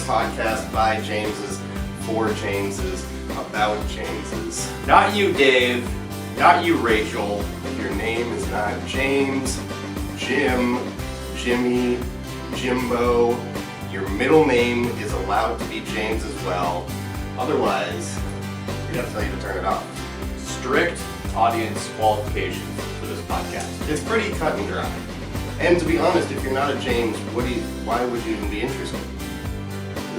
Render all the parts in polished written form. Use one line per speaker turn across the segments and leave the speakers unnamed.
podcast by Jameses, for Jameses, about Jameses.
Not you, Dave. Not you, Rachel.
If your name is not James, Jim, Jimmy, Jimbo, your middle name is allowed to be James as well. Otherwise, we gotta tell you to turn it off.
Strict audience qualifications for this podcast.
It's pretty cut and dry. And to be honest, if you're not a James, why would you even be interested?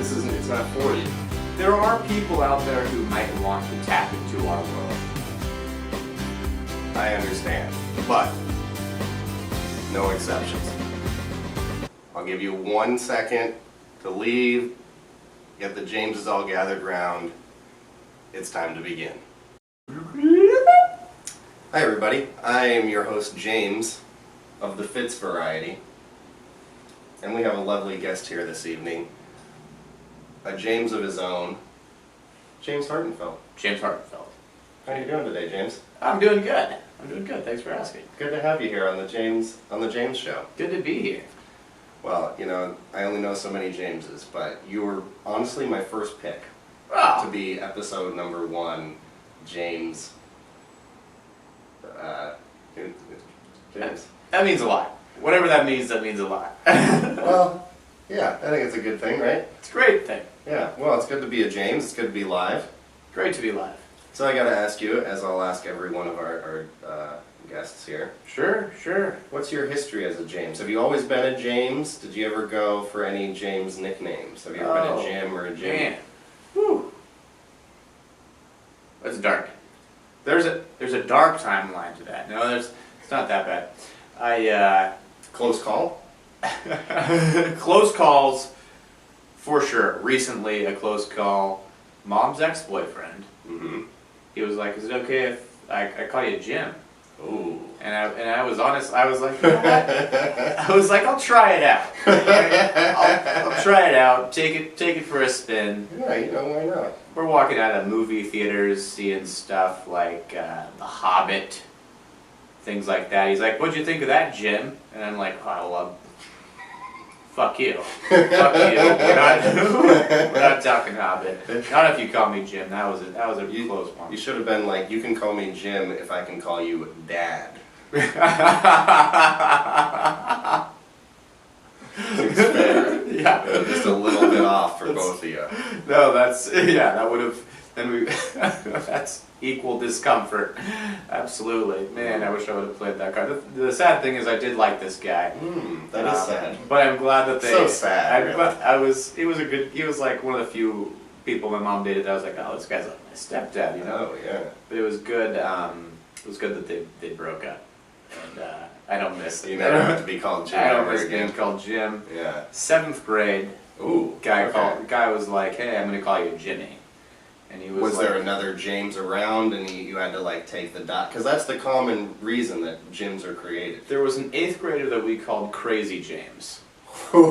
It's not for you.
There are people out there who might want to tap into our world.
I understand, but no exceptions. I'll give you 1 second to leave, get the Jameses all gathered round. It's time to begin. Hi everybody, I am your host James of the Fitz variety, and we have a lovely guest here this evening, a James of his own, James Hartenfeld.
James Hartenfeld.
How are you doing today, James?
I'm doing good. Thanks for asking.
Good to have you here on the James Show.
Good to be here.
Well, you know, I only know so many Jameses, but you were honestly my first pick to be episode number 1, James. James.
That means a lot. Whatever that means a lot.
Well, yeah, I think it's a good thing, right?
It's a great thing.
Yeah, well, it's good to be a James. It's good to be live.
Great to be live.
So I got to ask you, as I'll ask every one of our guests here.
Sure.
What's your history as a James? Have you always been a James? Did you ever go for any James nicknames? Have you ever been a Jim or a Jim?
Man. Whew. That's dark. There's a dark timeline to that. No, it's not that bad.
Close call?
Close calls, for sure. Recently, a close call. Mom's ex-boyfriend.
Mm-hmm.
He was like, "Is it okay if I call you Jim?"
Ooh.
And I was honest. I was like, you know what? I was like, I'll try it out. I'll try it out. Take it for a spin.
Yeah, you know, why not?
We're walking out of movie theaters, seeing stuff like The Hobbit, things like that. He's like, "What'd you think of that, Jim?" And I'm like, "Oh, fuck you. Fuck you. We're not talking Hobbit. Not if you call me Jim." That was a close one.
You should have been like, "You can call me Jim if I can call you Dad." Seems fair.
Yeah.
Just a little bit off for both of you.
No, that would have, that's equal discomfort. Absolutely. Man, I wish I would have played that card. The sad thing is I did like this guy.
That is sad.
But I'm glad that they...
So sad,
really. He was like one of the few people my mom dated that I was like, oh, this guy's like my stepdad, you know?
Oh, yeah.
But it was good, that they broke up. And I don't miss it.
You never have to be called Jim.
I don't miss being called Jim.
Yeah.
7th grade.
Ooh.
Guy was like, "Hey, I'm gonna call you Jimmy," and he was.
Was there another James around, and you had to like take the dot? Because that's the common reason that Jims are created.
There was an 8th grader that we called Crazy James. He's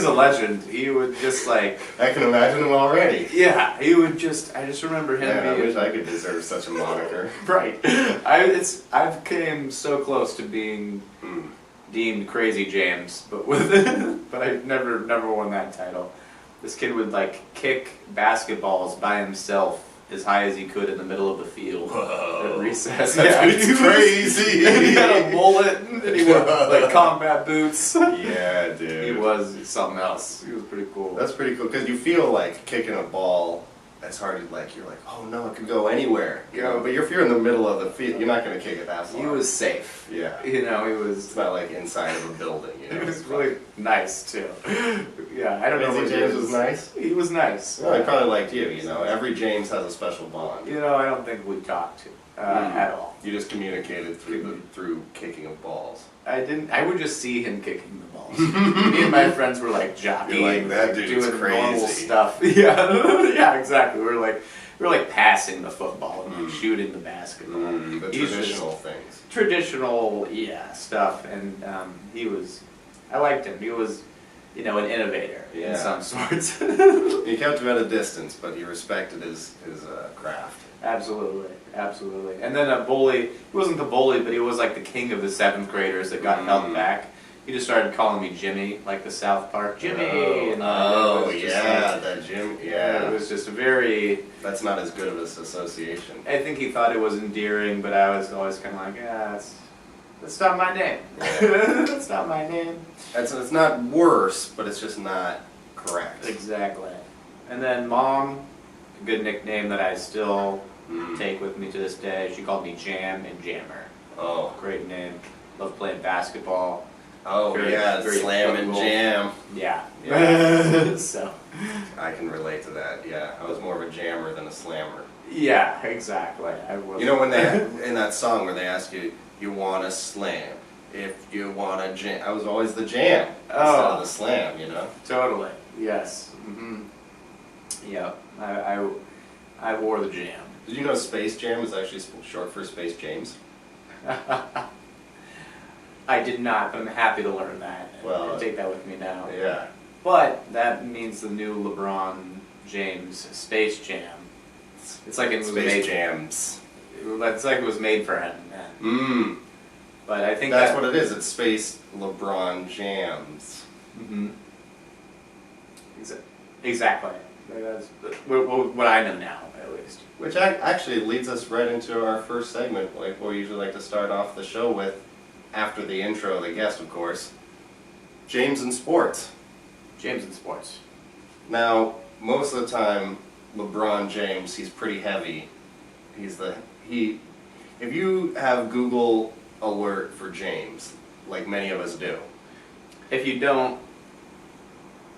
a legend. He would just like.
I can imagine him already.
Yeah, he would just. I just remember him.
I wish I could deserve such a moniker.
Right. I've came so close to being deemed Crazy James, but I never won that title. This kid would like kick basketballs by himself as high as he could in the middle of the field at recess.
That's crazy.
And he had a mullet, and he wore like combat boots.
Yeah, dude.
He was something else. He was pretty cool.
That's pretty cool because you feel like kicking a ball as hard as like you're like, oh no, it could go anywhere. You know, but if you're in the middle of the field, you're not going to kick it that far.
He was safe.
Yeah.
You know, he was.
It's not like inside of a building. You know.
He was really nice too. Yeah, I don't know.
Crazy James was nice.
He was nice.
Well, he probably liked you. You know, every James has a special bond.
You know, I don't think we talked at all.
You just communicated through kicking of balls.
I didn't. I would just see him kicking the balls. Me and my friends were like jockeying,
like, that dude's
doing
crazy.
normal stuff. Yeah, exactly. We were like passing the football and like shooting the basketball.
The traditional things.
Traditional, stuff. And I liked him. He was, an innovator in some sorts.
You kept him at a distance, but you respected his craft.
Absolutely. And then a bully, he wasn't the bully, but he was like the king of the 7th graders that got held back. He just started calling me Jimmy, like the South Park Jimmy. And
Oh,
it was just
yeah,
like-
that Jim.
It
Yeah,
was just very.
that's not as good of an association.
I think he thought it was endearing, but I was always kind of like, yeah, that's not my name. That's not my name.
It's not worse, but it's just not correct.
Exactly. And then Mom, a good nickname that I still
Mm.
take with me to this day. She called me Jam and Jammer.
Oh,
Great name. Love playing basketball.
oh
Very-
yeah,
very
slam and
football.
jam.
Yeah. So.
I can relate to that. Yeah, I was more of a jammer than a slammer.
Yeah, exactly. I was.
You know when they in that song where they ask you, you want to slam? If you want to jam, I was always the jam instead of the slam. You know.
Totally. Yes. Yeah. I wore the jam.
Did you know Space Jam is actually short for Space James?
I did not, but I'm happy to learn that.
Well,
I'll take that with me now.
Yeah.
But that means the new LeBron James Space Jam. It's like it was
Space
made.
Jams.
It's like it was made for him. Man.
Mmm.
But I think
That's
that,
what it is. It's Space LeBron Jams.
Mm-hmm. Exactly. That's what I know now, at least.
Which actually leads us right into our first segment, like we usually like to start off the show with, after the intro, the guest, of course. James in sports.
James in sports.
Now, most of the time, LeBron James, he's pretty heavy. If you have Google alert for James, like many of us do,
If you don't,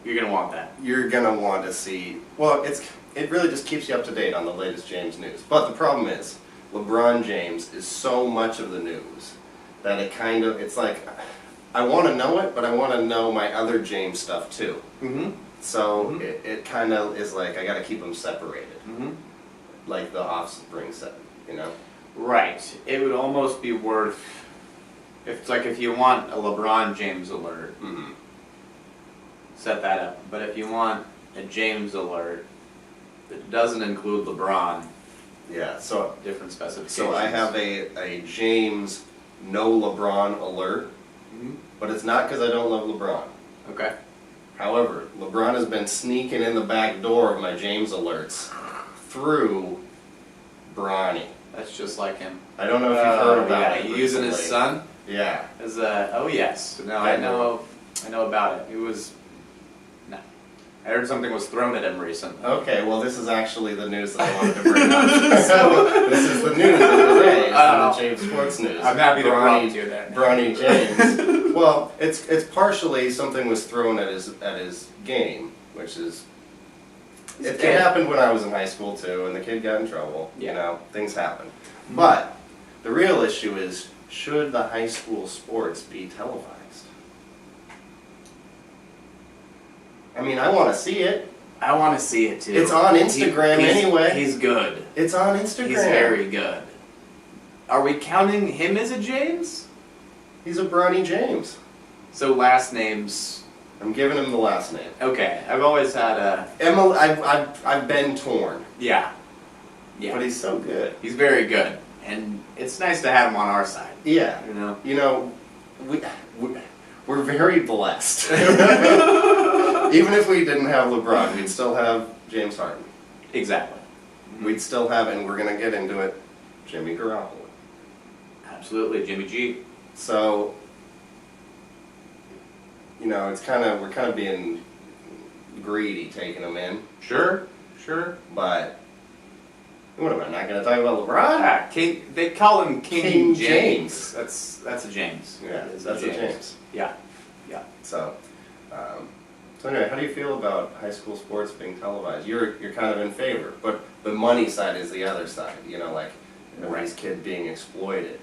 you're gonna want that.
you're gonna want to see. Well, it really just keeps you up to date on the latest James news. But the problem is, LeBron James is so much of the news that it's like, I want to know it, but I want to know my other James stuff too.
Mm-hmm.
So it kind of is like I got to keep them separated,
Mm-hmm.
like the offspring set, you know.
Right. It would almost be worth if you want a LeBron James alert,
Mm-hmm.
set that up. But if you want a James alert that doesn't include LeBron,
Yeah. So
different specifications.
so I have a James no LeBron alert,
Mm-hmm.
but it's not because I don't love LeBron.
Okay.
However, LeBron has been sneaking in the back door of my James alerts through Bronny.
That's just like him.
I don't know if you've heard about
yeah,
it.
using his
recently.
son
Yeah.
as a. Oh yes. No, I know about it. It was. No, I heard something was thrown at him recently.
Okay, well this is actually the news that I wanted to bring up. So this is the news of the day. It's the James Sports News.
I'm happy to
Bronny,
prompt you there.
Bronny James. Well, it's partially something was thrown at his game, which is it happened when I was in high school too, and the kid got in trouble.
Yeah.
You know, things happen. But the real issue is, should the high school sports be televised? I mean, I want to see it.
I want to see it too.
It's on Instagram anyway.
He's good.
It's on Instagram.
He's very good. Are we counting him as a James?
He's a Bronny James.
So last names.
I'm giving him the last name.
Okay, I've always had a.
Emily, I've been torn,
Yeah. Yeah.
but he's so good.
He's very good, and it's nice to have him on our side.
Yeah.
You know.
You know, we're very blessed. Even if we didn't have LeBron, we'd still have James Harden.
Exactly.
We'd still have, and we're gonna get into it, Jimmy Garoppolo.
Absolutely, Jimmy G.
So, you know, we're kind of being greedy taking him in,
Sure.
but what am I not gonna talk about LeBron?
Ah, King. They call him
King
King,
James.
That's a James.
Yeah,
That is
that's a James.
Yeah.
So anyway, how do you feel about high school sports being televised? You're kind of in favor, but the money side is the other side. You know, like these kids being exploited.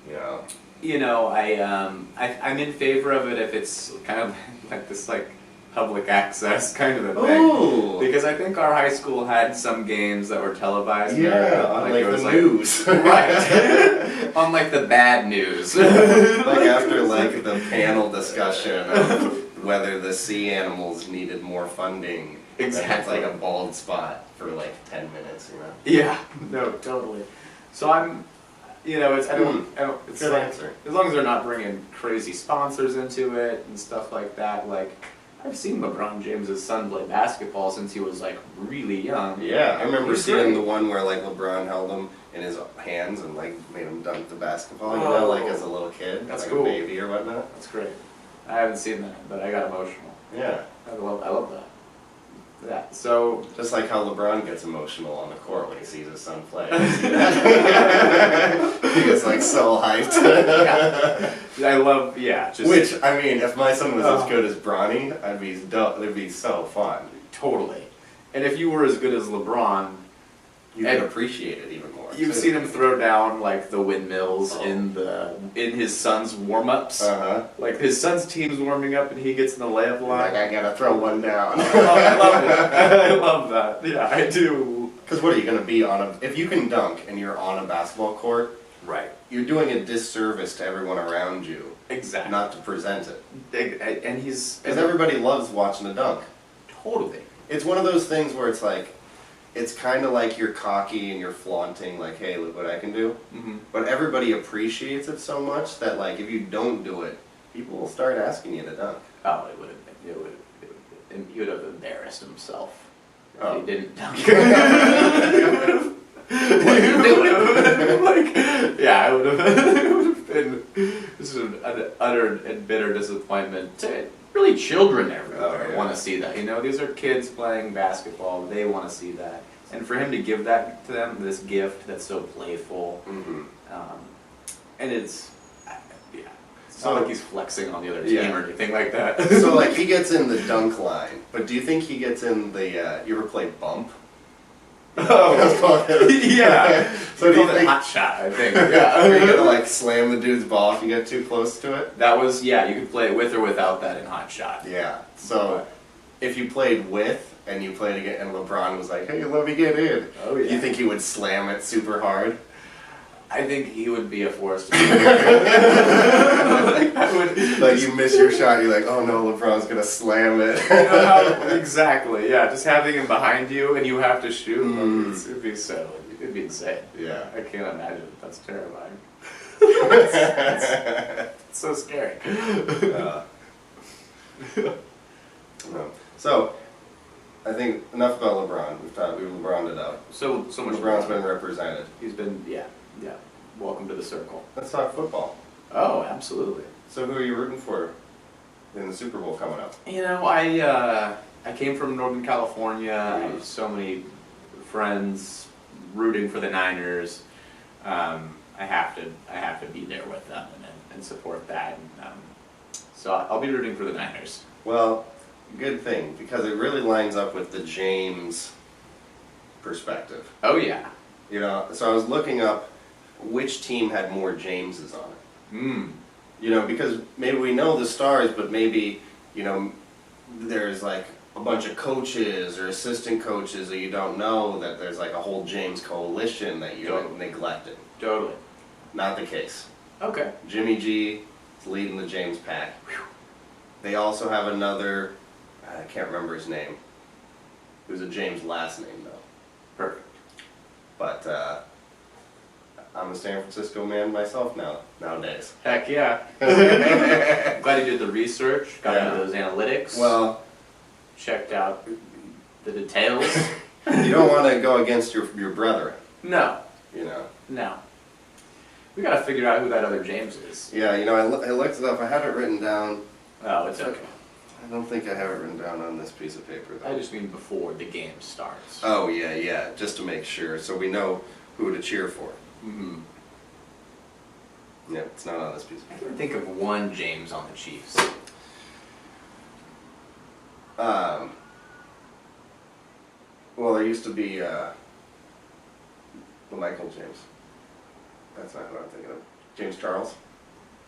You know.
You know, I'm in favor of it if it's kind of like this public access kind of a thing.
Ooh.
Because I think our high school had some games that were televised.
Yeah, on like the news.
Right. On like the bad news.
Like after like the panel discussion of whether the sea animals needed more funding.
Exactly.
And it's like a bald spot for like 10 minutes, you know.
Yeah. No, totally. So you know, it's I don't. It's
Good
like,
answer.
as long as they're not bringing crazy sponsors into it and stuff like that. Like, I've seen LeBron James' son play basketball since he was like really young.
Yeah, I remember
He's
seeing
great.
the one where like LeBron held him in his hands and like made him dunk the basketball, you know, like as a little kid,
That's
like
cool.
a baby or whatnot.
That's great. I haven't seen that, but I got emotional.
Yeah,
I love that. Yeah. So
just like how LeBron gets emotional on the court when he sees his son play. You see that? He gets like so hyped.
I love just
Which, I mean, if my son was as good as Bronny, it'd be so fun.
totally. And if you were as good as LeBron,
You could appreciate it even more.
you've seen him throw down like the windmills in his son's warm-ups. Like his son's team's warming up and he gets in the layup line.
Like, I gotta throw one down.
I love it. I love that. Yeah, I do.
Because what are you gonna be if you can dunk and you're on a basketball court,
Right.
you're doing a disservice to everyone around you,
Exactly.
not to present it.
And he's
Because everybody loves watching a dunk.
totally.
It's one of those things where it's like, it's kind of like you're cocky and you're flaunting, like, hey, look what I can do.
Mm-hmm.
But everybody appreciates it so much that, like, if you don't do it, people will start asking you to dunk.
Oh, he would have embarrassed himself if
Oh.
he didn't dunk.
What are you doing?
Like, yeah, it would have been just an utter and bitter disappointment to really children everywhere.
Oh, yeah.
Want to see that. You know, these are kids playing basketball. They want to see that. And for him to give that to them, this gift that's so playful,
Mm-hmm.
and it's
So,
not like he's flexing on the other team
Yeah.
or anything like that.
so, like, he gets in the dunk line, but do you think he gets in the, you ever play bump? That's called
yeah.
So do you
Called it
think,
hot shot, I think.
are you
Yeah.
gonna, like, slam the dude's ball if you get too close to it?
That was you could play it with or without that in hot shot.
Yeah, so if you played with and you played again and LeBron was like, hey, let me get in,
Oh yeah.
you think he would slam it super hard?
I think he would be a force to be like, I would
Like you miss your shot, you're like, oh no, LeBron's gonna slam it.
you know how, exactly, yeah. Just having him behind you and you have to shoot, it'd be insane.
Yeah.
I can't imagine. That's terrifying. It's so scary.
No. So, I think enough about LeBron. We've LeBroned it out.
So much.
LeBron's been represented.
He's been yeah. Welcome to the circle.
Let's talk football.
Oh, absolutely.
So who are you rooting for in the Super Bowl coming up?
You know, I came from Northern California. I have so many friends rooting for the Niners. I have to be there with them and support that. And, so I'll be rooting for the Niners.
Well, good thing, because it really lines up with the James perspective.
Oh yeah.
You know, so I was looking up which team had more Jameses on it. You know, because maybe we know the stars, but maybe, you know, there's like a bunch of coaches or assistant coaches that you don't know, that there's like a whole James coalition that you're neglecting.
Totally.
Not the case.
Okay.
Jimmy G is leading the James pack. They also have another, I can't remember his name. It was a James last name though.
Perfect.
But I'm a San Francisco man myself nowadays.
Heck yeah. Glad you did the research, got into those analytics.
Well,
checked out the details.
you don't want to go against your brethren,
No.
you know.
No. We gotta figure out who that other James is.
Yeah, you know, I looked it up. I had it written down.
Oh, it's okay.
I don't think I have it written down on this piece of paper though.
I just mean before the game starts.
Oh yeah, just to make sure, so we know who to cheer for.
Mm-hmm.
Yeah, it's not on this piece of
I
paper.
can think of one James on the Chiefs.
Well, there used to be the Michael James. That's not who I'm thinking of. James Charles.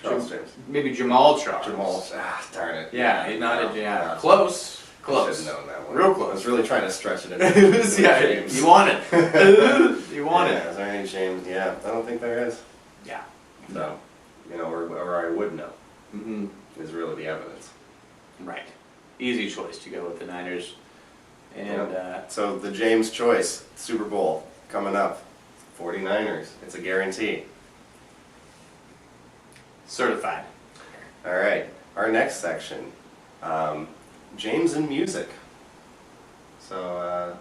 Charles James.
Maybe Jamal Charles.
Jamal. Darn it.
Yeah, he's not
no,
a yeah.
no.
Close.
I
Close.
should have known that one.
Real
I
close.
was really trying to stretch it in.
Yeah,
James.
you want it. You want
Yeah,
it.
is there any James? Yeah, I don't think there is.
Yeah.
So, you know, or I would know,
Mm-hmm.
is really the evidence.
Right. Easy choice to go with the Niners. And
So the James choice, Super Bowl, coming up. 49ers. It's a guarantee.
Certified.
All right, our next section, James and music. So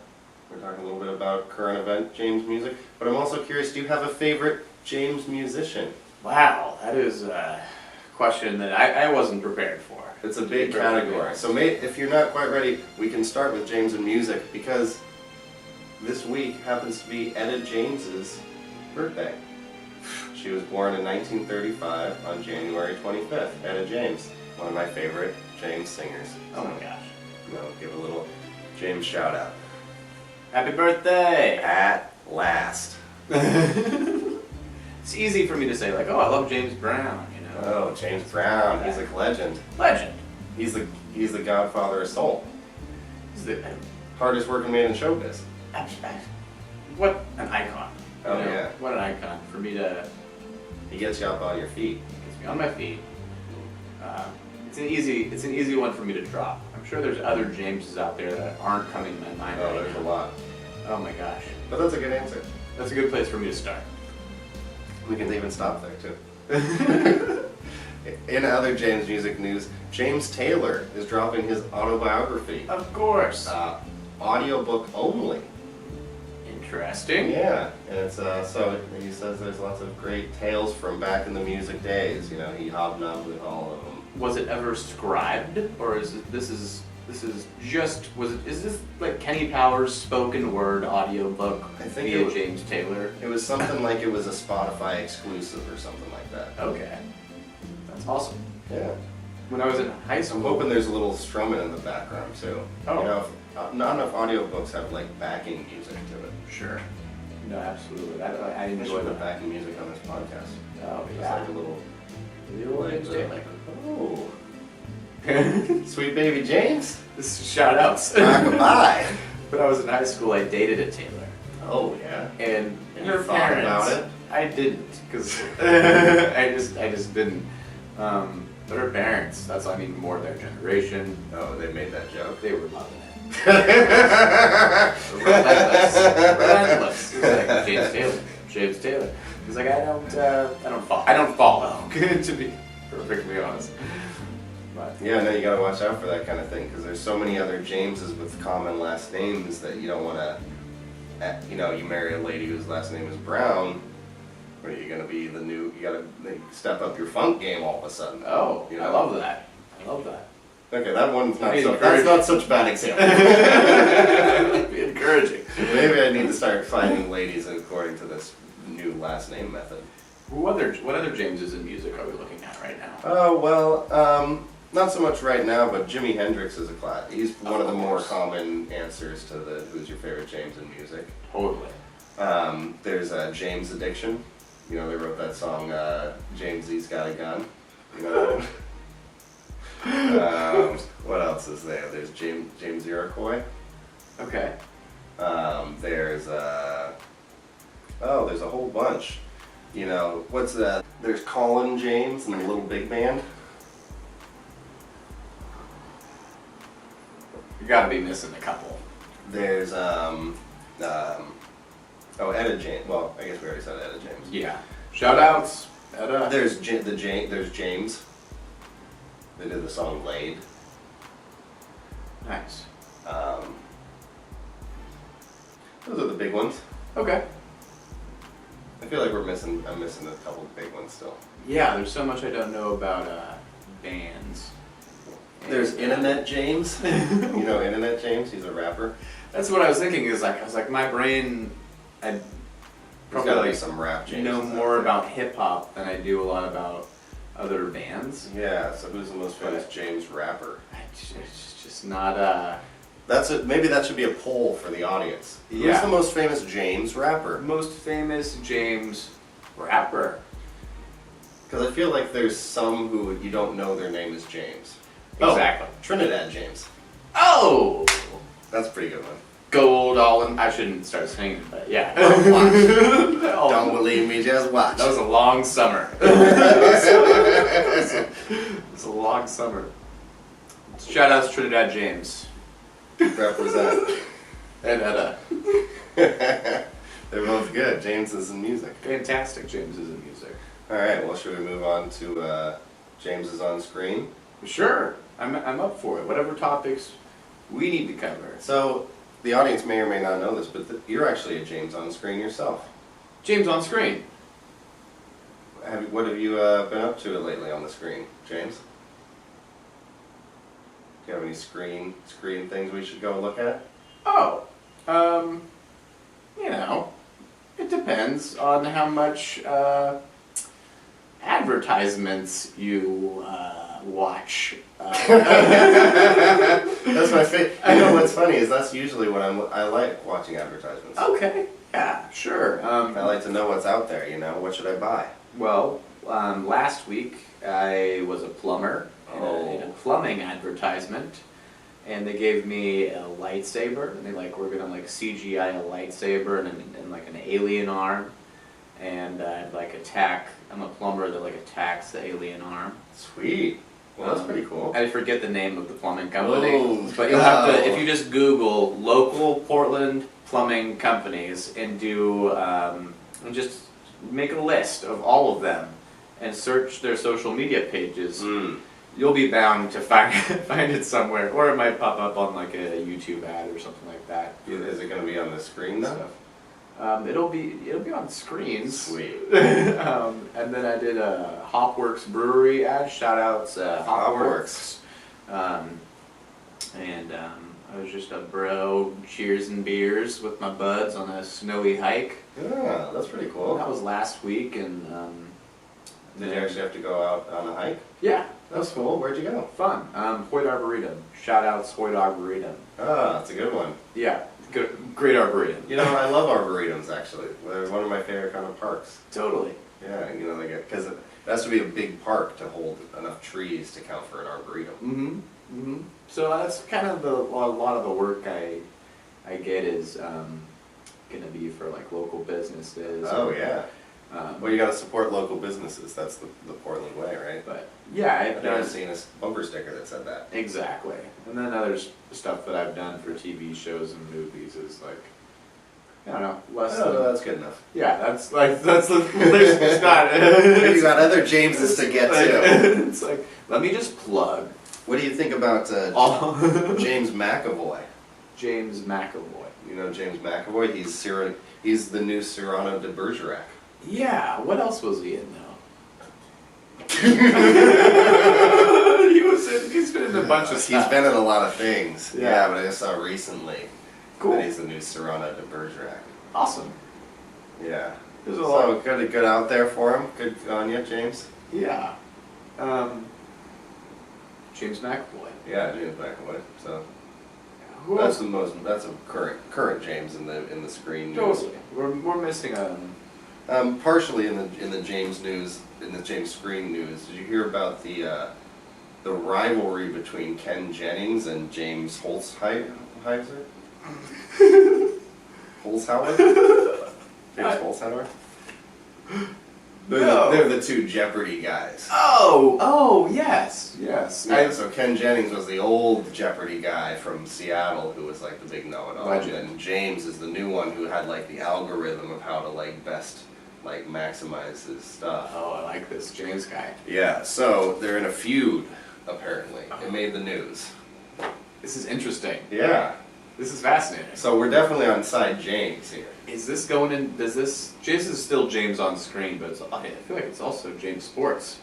we're talking a little bit about current event James music, but I'm also curious, do you have a favorite James musician?
Wow, that is a question that I wasn't prepared for.
It's a big category. So if you're not quite ready, we can start with James and music, because this week happens to be Etta James's birthday. She was born in 1935 on January 25th. Etta James, one of my favorite James singers.
Oh my gosh.
Give a little James shout out.
Happy birthday!
At last.
It's easy for me to say, like, oh, I love James Brown, you know?
Oh, James Brown, he's a legend.
Legend.
He's the godfather of soul.
He's the,
Hardest working man in showbiz.
what an icon.
Oh,
you know?
yeah.
What an icon for me to...
He gets you up on your feet.
Gets me on my feet. It's an easy one for me to drop. I'm sure there's other Jameses out there that aren't coming to my mind
Oh,
right
there's
now.
a lot.
Oh my gosh.
But that's a good answer.
That's a good place for me to start.
We can even stop there, too. In other James music news, James Taylor is dropping his autobiography.
Of course.
Audiobook only.
Interesting.
Yeah, and it's so he says there's lots of great tales from back in the music days. You know, he hobnobbed with all of them.
Was it ever scribed, or is this like Kenny Powers' spoken word audiobook
I think
via James Taylor?
It was something like it was a Spotify exclusive or something like that.
Okay. That's awesome.
Yeah.
When I was in high
I'm
school.
hoping there's a little strumming in the background too.
Oh.
You know, not enough audiobooks have like backing music to it.
Sure. No, absolutely. I
I
enjoy
should put
that.
backing music on this podcast.
Oh,
Just
yeah.
like a little,
James Taylor.
oh, sweet baby James.
This is shout outs.
Rockabye.
When I was in high school, I dated a Taylor.
Oh yeah.
And
And
her
you thought
parents,
about it?
I didn't, because I just didn't. But her parents, more their generation,
Oh, they made that joke.
they were loving it. Relentless. It was like James Taylor. He's like, I don't follow. To be perfectly honest. But
Yeah, no, you gotta watch out for that kind of thing, because there's so many other Jameses with common last names that you don't want to, you marry a lady whose last name is Brown, or are you gonna be you gotta step up your funk game all of a sudden.
oh,
You
I
know?
love that. I love that.
Okay, that one's not
Be
so,
encouraging.
that's not such a bad example.
That'd be encouraging.
Maybe I need to start finding ladies according to this new last name method.
What other Jameses in music are we looking at right now?
Oh, well, not so much right now, but Jimi Hendrix is a class. He's one of the more
course.
common answers to the who's your favorite James in music.
Totally.
There's James Addiction. You know, they wrote that song, James Z's Got a Gun. You know that one? What else is there? There's James Iroquois.
Okay.
There's a whole bunch. You know, what's that? There's Colin James and the Little Big Band.
You gotta be missing a couple.
There's Etta James. Well, I guess we already said Etta James.
Yeah. Shout outs. Etta.
There's there's James. They did the song Laid.
Nice.
Those are the big ones.
Okay.
I feel like I'm missing a couple of big ones still.
Yeah, there's so much I don't know about bands.
There's Internet James. You know Internet James? He's a rapper.
That's what I was thinking. I was like, my brain, I
There's
probably
gotta be some rap James.
know more about hip hop than I do a lot about other bands.
Yeah. So who's the most famous James rapper?
It's just not
That's it. Maybe that should be a poll for the audience.
Yeah.
Who's the most famous James rapper?
most famous James rapper.
Because I feel like there's some who you don't know their name is James.
Exactly.
Oh, Trinidad James.
Oh,
That's a pretty good one.
gold all in. I shouldn't start singing, but yeah.
Watch. Don't believe me, just watch.
That was a long summer. It was a long summer. Shout outs Trinidad James
Represent.
and Etta.
They're both good. James is in music.
Fantastic Jameses in music.
All right. Well, should we move on to James is on screen?
Sure, I'm up for it. Whatever topics we need to cover.
So the audience may or may not know this, but you're actually a James on screen yourself.
James on screen.
What have you been up to lately on the screen, James? Do you have any screen things we should go look at?
Oh, you know, it depends on how much advertisements you watch.
That's my favorite. You know what's funny is that's usually what I like watching advertisements.
Okay, yeah, sure.
I like to know what's out there. You know, what should I buy?
Well, last week I was a plumber in a plumbing advertisement, and they gave me a lightsaber, and we're gonna CGI a lightsaber and like an alien arm, and I'd attack. I'm a plumber that attacks the alien arm.
Sweet. Well, that's pretty cool.
I forget the name of the plumbing company, but
you'll
have to, if you just Google local Portland plumbing companies and do, and just make a list of all of them and search their social media pages, you'll be bound to find it somewhere, or it might pop up on a YouTube ad or something like that.
Is it going to be on the screen though?
It'll be on screens.
Sweet.
And then I did a Hopworks brewery ad. Shout outs Hopworks. And I was just a bro cheersing beers with my buds on a snowy hike.
Yeah, that's pretty cool.
That was last week, and
did you actually have to go out on a hike?
Yeah,
that was cool. Where'd you go?
Fun. Hoyt Arboretum. Shout outs Hoyt Arboretum.
Ah, that's a good one.
Yeah. Great arboretum.
You know, I love arboretums actually. They're one of my favorite kind of parks.
Totally.
Yeah, you know, because it has to be a big park to hold enough trees to count for an arboretum.
Mm-hmm. Mm-hmm. So that's kind of a lot of the work I get is gonna be for local businesses.
Oh yeah. Well, you got to support local businesses. That's the Portland way, right?
But yeah,
I've never seen a bumper sticker that said that.
Exactly. And then other stuff that I've done for TV shows and movies is I don't know, less.
Oh, no, that's good enough.
Yeah, that's it's not.
You got other Jameses to get to.
It's let me just plug.
What do you think about James McAvoy?
James McAvoy.
You know James McAvoy? He's the new Cyrano de Bergerac.
Yeah. What else was he in though? He's been in a bunch of stuff.
He's been in a lot of things.
Yeah,
yeah, but I just saw recently.
Cool.
That he's the new Cyrano de Bergerac.
Awesome.
Yeah.
There's a lot.
Good out there for him. Good on you, James.
Yeah. James McAvoy.
Yeah, James McAvoy. So
who
that's
else?
That's a current James in the screen news.
Totally. We're missing
partially in the James news, in the James screen news. Did you hear about the rivalry between Ken Jennings and James Holzhauer? Holzhauer? James Holzhauer? They're the two Jeopardy guys.
Oh, yes.
Yeah, so Ken Jennings was the old Jeopardy guy from Seattle who was the big know-it-all.
Legend.
And James is the new one who had the algorithm of how to best maximize his stuff.
Oh, I like this James guy.
Yeah, so they're in a feud, apparently. It made the news.
This is interesting.
Yeah.
This is fascinating.
So we're definitely on side James here.
Is this going in, James is still James on screen, but I feel like it's also James Sports.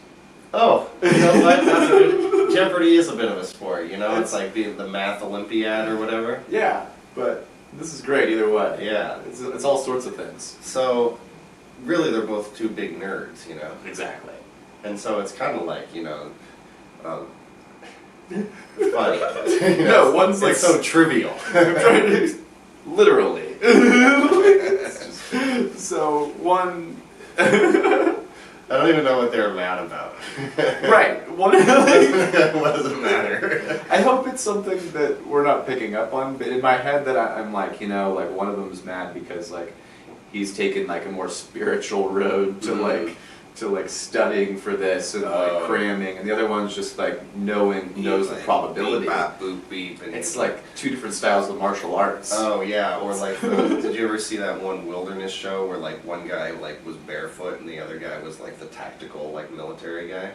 Oh, you know what? That's a good, Jeopardy is a bit of a sport, you know? It's like the math Olympiad or whatever.
Yeah, but this is great either way.
Yeah.
It's all sorts of things.
So, really they're both two big nerds, you know?
Exactly.
And so it's kind of funny.
No, one's
it's so trivial.
Literally. So one.
I don't even know what they're mad about.
Right.
What does it matter?
I hope it's something that we're not picking up on, but in my head that I'm one of them's mad because he's taken a more spiritual road to to like studying for this and like cramming, and the other one's just like knows the probability.
Beep, bop, boop, beep, and
It's like two different styles of martial arts.
Oh yeah, or like did you ever see that one wilderness show where like one guy like was barefoot and the other guy was like the tactical like military guy?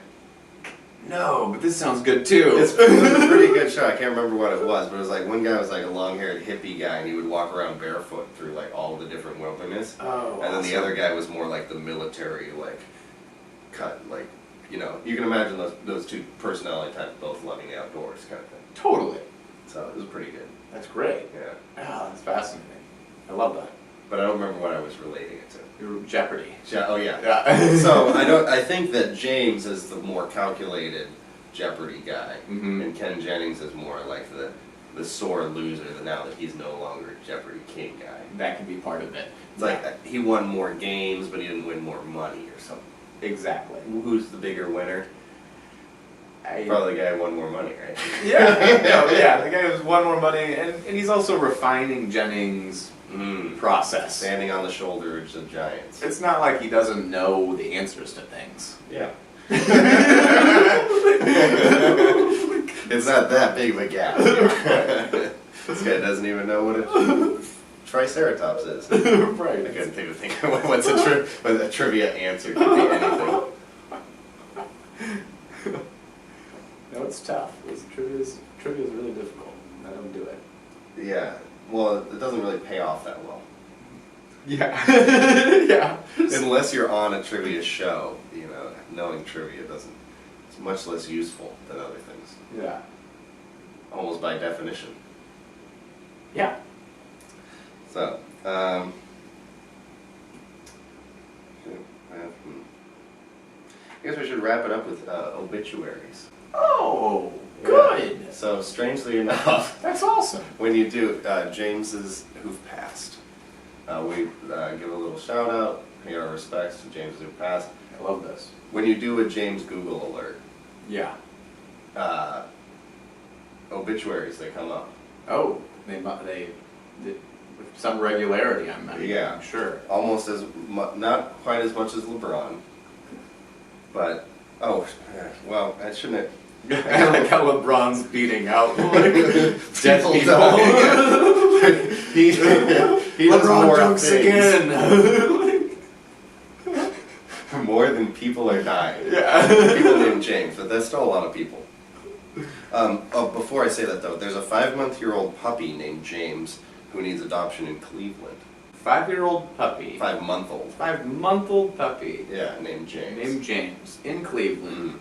No, but this sounds good too.
It was a pretty good show. I can't remember what it was, but it was like one guy was like a long-haired hippie guy, and he would walk around barefoot through like all the different wilderness.
Oh,
and then
awesome.
the other guy was more like the military, like cut, like you can imagine those two personality types both loving the outdoors kind of thing.
Totally.
So it was pretty good.
That's great.
Yeah.
Oh, that's fascinating. I love that.
But I don't remember what I was relating it to.
Jeopardy.
Oh yeah.
Yeah.
So I think that James is the more calculated Jeopardy guy, and Ken Jennings is more like the sore loser now that he's no longer Jeopardy king guy.
That can be part of it.
It's like he won more games, but he didn't win more money or something.
Exactly.
Who's the bigger winner? Probably the guy who won more money, right?
Yeah, the guy who's won more money, and he's also refining Jennings' process.
Standing on the shoulders of giants.
It's not like he doesn't know the answers to things.
Yeah. It's not that big of a gap. This guy doesn't even know what a triceratops is.
Right.
I couldn't think of what's a trivia answer could be anything.
No, it's tough. Trivia's really difficult. I don't do it.
Yeah. Well, it doesn't really pay off that well.
Yeah. Yeah.
Unless you're on a trivia show, knowing trivia it's much less useful than other things.
Yeah.
Almost by definition.
Yeah.
So, I guess we should wrap it up with obituaries.
Oh, good.
Yeah. So, strangely enough,
That's awesome.
when you do James's who've passed, we give a little shout out, pay our respects to James who've passed.
I love this.
When you do a James Google alert,
Yeah.
obituaries, they come up.
Oh, they with some regularity, I'm
Yeah.
sure.
Almost not quite as much as LeBron, but, well, I shouldn't have.
I like how LeBron's beating out like dead
People
people.
die. he does
LeBron
more
jokes
things.
again.
More than people are dying.
Yeah.
People named James, but that's still a lot of people. Before I say that though, there's a 5-month-old puppy named James who needs adoption in Cleveland.
5-year-old puppy.
5-month-old.
5-month-old puppy.
Yeah, named James.
Named James in Cleveland.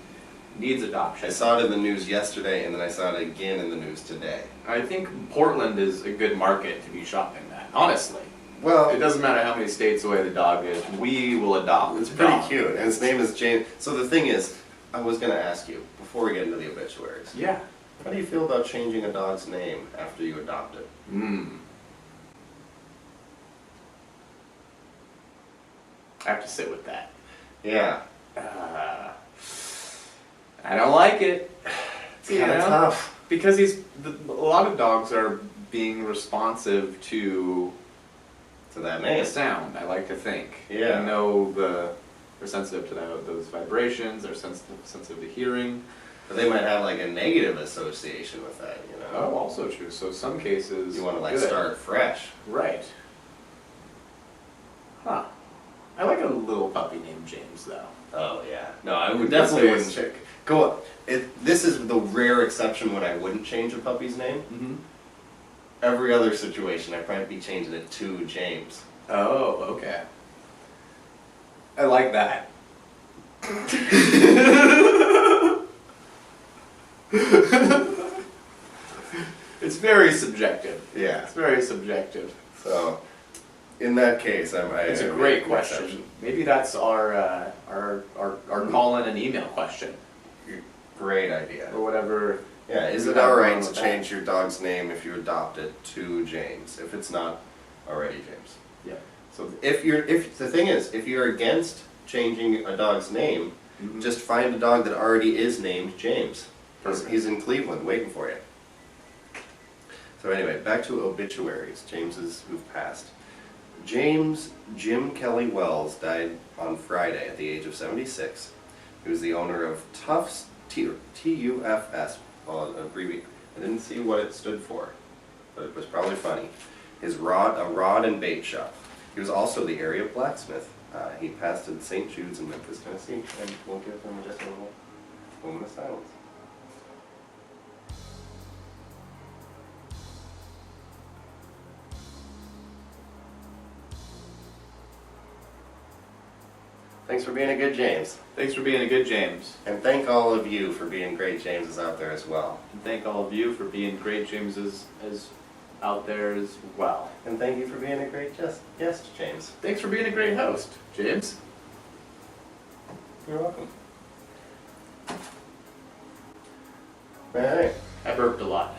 Needs adoption.
I saw it in the news yesterday, and then I saw it again in the news today.
I think Portland is a good market to be shopping at, honestly.
Well,
It doesn't matter how many states away the dog is, we will adopt.
it's
the
pretty
dog.
cute, and his name is James. So the thing is, I was going to ask you, before we get into the obituaries,
Yeah.
how do you feel about changing a dog's name after you adopt it?
I have to sit with that.
Yeah.
I don't like it.
It's kind of tough.
Because a lot of dogs are being responsive to
To that
the
name.
sound, I like to think.
Yeah.
I know they're sensitive to those vibrations, they're sensitive to hearing.
But they might have like a negative association with that,
Oh, also true. So some cases...
You want to like
good.
start fresh.
Right. Huh. I like a little puppy named James, though.
Oh yeah. No, I would
That's
definitely
nice.
wouldn't check. Go on. This is the rare exception when I wouldn't change a puppy's name.
Mm-hmm.
Every other situation, I'd probably be changing it to James.
Oh, okay. I like that. It's very subjective.
Yeah.
It's very subjective.
So, in that case,
It's a great question. Maybe that's our call-in and email question,
Great idea.
or whatever.
Yeah, is
You
it
have
alright
wrong
to
with that.
change your dog's name if you adopt it to James? If it's not already James.
Yeah.
So if the thing is, if you're against changing a dog's name,
Mhm.
just find a dog that already is named James.
Perfect.
He's in Cleveland waiting for you. So anyway, back to obituaries, Jameses who've passed. James Jim Kelly Wells died on Friday at the age of 76. He was the owner of Tufts, T-U-F-S, well, abbreviate. I didn't see what it stood for, but it was probably funny. A rod and bait shop. He was also the area blacksmith. He passed in St. Jude's in Memphis, Tennessee, and we'll give him just a little moment of silence. Thanks for being a good James.
Thanks for being a good James.
And thank all of you for being great Jameses out there as well.
And thank all of you for being great Jameses as out there as well.
And thank you for being a great guest, James.
Thanks for being a great host, James.
You're welcome. All right.
I burped a lot.